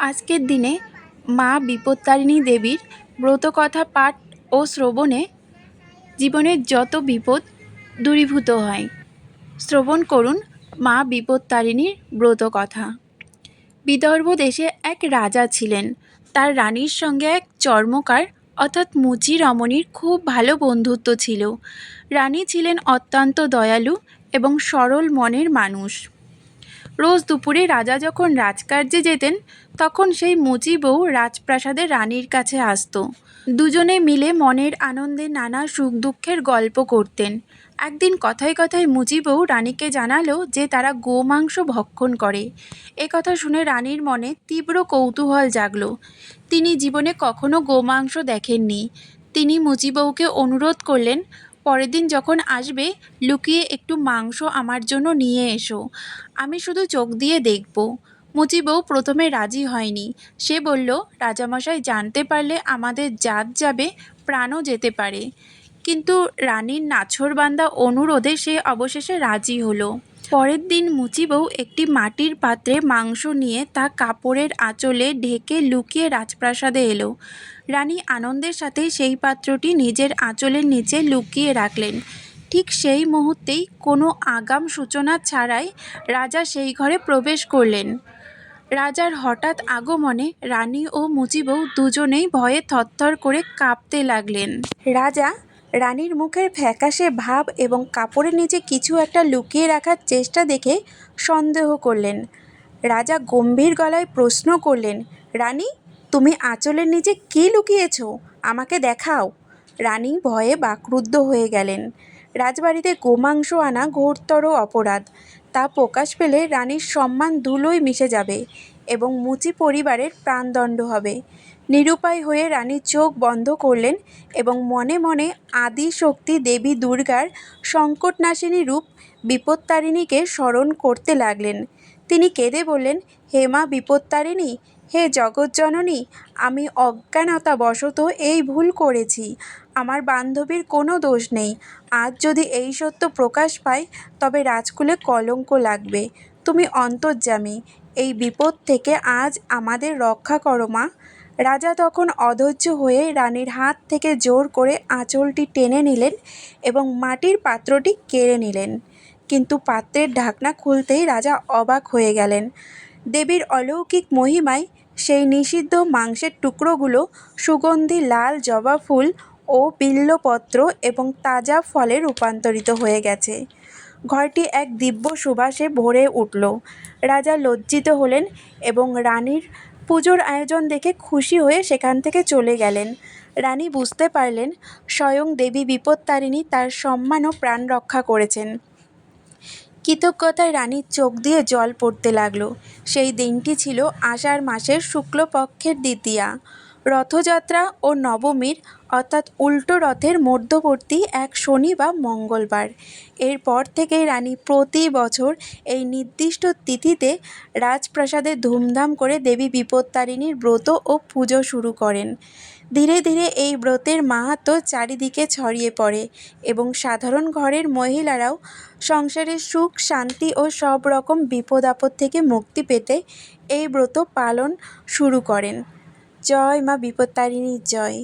আজকের দিনে মা বিপত্তারিণী দেবীর ব্রতকথা পাঠ ও শ্রবণে জীবনের যত বিপদ দূরীভূত হয়। শ্রবণ করুন মা বিপত্তারিণীর ব্রতকথা। বিদর্ভ দেশে এক রাজা ছিলেন। তার রানীর সঙ্গে এক চর্মকার অর্থাৎ মুচি রমণীর খুব ভালো বন্ধুত্ব ছিল। রানী ছিলেন অত্যন্ত দয়ালু এবং সরল মনের মানুষ। রোজ দুপুরে রাজা যখন রাজকার্যে যেতেন তখন সেই মুচি বউ রাজপ্রাসাদে রানীর কাছে আসতো। দুজনে মিলে মনের আনন্দে নানা সুখ দুঃখের গল্প করতেন। একদিন কথায় কথায় মুচি বউ রানীকে জানালো যে তারা গোমাংস ভক্ষণ করে। এ কথা শুনে রানীর মনে তীব্র কৌতূহল জাগলো। তিনি জীবনে কখনো গোমাংস দেখেননি। তিনি মুচি বউকে অনুরোধ করলেন, পরের দিন যখন আসবে লুকিয়ে একটু মাংস আমার জন্য নিয়ে এসো, আমি শুধু চোখ দিয়ে দেখব। মুচি বউ প্রথমে রাজি হয়নি। সে বলল, রাজামশাই জানতে পারলে আমাদের জাত যাবে, প্রাণও যেতে পারে। কিন্তু রানীর নাছোড়বান্দা অনুরোধে সে অবশেষে রাজি হলো। পরের দিন মুচি বউ একটি মাটির পাত্রে মাংস নিয়ে তা কাপড়ের আঁচলে ঢেকে লুকিয়ে রাজপ্রাসাদে এলো। রানী আনন্দের সাথে সেই পাত্রটি নিজের আঁচলের নিচে লুকিয়ে রাখলেন। ঠিক সেই মুহূর্তেই কোনো আগাম সূচনা ছাড়াই রাজা সেই ঘরে প্রবেশ করলেন। রাজার হঠাৎ আগমনে রানী ও মুচি বউ দুজনেই ভয়ে থরথর করে কাঁপতে লাগলেন। রাজা রানীর মুখের ফ্যাকাশে ভাব এবং কাপড়ের নিচে কিছু একটা লুকিয়ে রাখার চেষ্টা দেখে সন্দেহ করলেন। রাজা গম্ভীর গলায় প্রশ্ন করলেন, রানী, তুমি আঁচলের নিচে কী লুকিয়েছ? আমাকে দেখাও। রানী ভয়ে বাকরুদ্ধ হয়ে গেলেন। রাজবাড়িতে গোমাংস আনা ঘোরতর অপরাধ। তা প্রকাশ পেলে রানীর সম্মান ধুলোয় মিশে যাবে এবং মুচি পরিবারের প্রাণদণ্ড হবে। নিরুপায় হয়ে রানী চোখ বন্ধ করলেন এবং মনে মনে আদি শক্তি দেবী দুর্গার সংকটনাশিনী রূপ বিপত্তারিণীকে স্মরণ করতে লাগলেন। তিনি কেঁদে বললেন, হে মা বিপত্তারিণী, হে জগজ্জননী, আমি অজ্ঞানতাবশত এই ভুল করেছি। আমার বান্ধবীর কোনো দোষ নেই। আজ যদি এই সত্য প্রকাশ পায় তবে রাজকুলে কলঙ্ক লাগবে। তুমি অন্তর্যামী, এই বিপদ থেকে আজ আমাদের রক্ষা করো মা। রাজা তখন অধৈর্য হয়ে রানীর হাত থেকে জোর করে আঁচলটি টেনে নিলেন এবং মাটির পাত্রটি কেড়ে নিলেন। কিন্তু পাত্রের ঢাকনা খুলতেই রাজা অবাক হয়ে গেলেন। দেবীর অলৌকিক মহিমায় সেই নিষিদ্ধ মাংসের টুকরোগুলো সুগন্ধি লাল জবা ফুল ও বিল্বপত্র এবং তাজা ফলে রূপান্তরিত হয়ে গেছে। ঘরটি এক দিব্য সুবাসে ভরে উঠল। রাজা লজ্জিত হলেন এবং রানীর পুজোর আয়োজন দেখে খুশি হয়ে সেখান থেকে চলে গেলেন। রানী বুঝতে পারলেন স্বয়ং দেবী বিপত্তারিণী তার সম্মান ও প্রাণ রক্ষা করেছেন। কৃতজ্ঞতায় রানীর চোখ দিয়ে জল পড়তে লাগলো। সেই দিনটি ছিল আষাঢ় মাসের শুক্লপক্ষের দ্বিতীয়া, রথযাত্রা ও নবমীর অর্থাৎ উল্টো রথের মধ্যবর্তী এক শনি বা মঙ্গলবার। এরপর থেকেই রানী প্রতি বছর এই নির্দিষ্ট তিথিতে রাজপ্রাসাদে ধুমধাম করে দেবী বিপত্তারিণীর ব্রত ও পুজো শুরু করেন। ধীরে ধীরে এই ব্রতের মাহাত্ম্য চারিদিকে ছড়িয়ে পড়ে এবং সাধারণ ঘরের মহিলারাও সংসারের সুখ শান্তি ও সব রকম বিপদ আপদ থেকে মুক্তি পেতে এই ব্রত পালন শুরু করেন। জয় মা বিপত্তারিণীর জয়।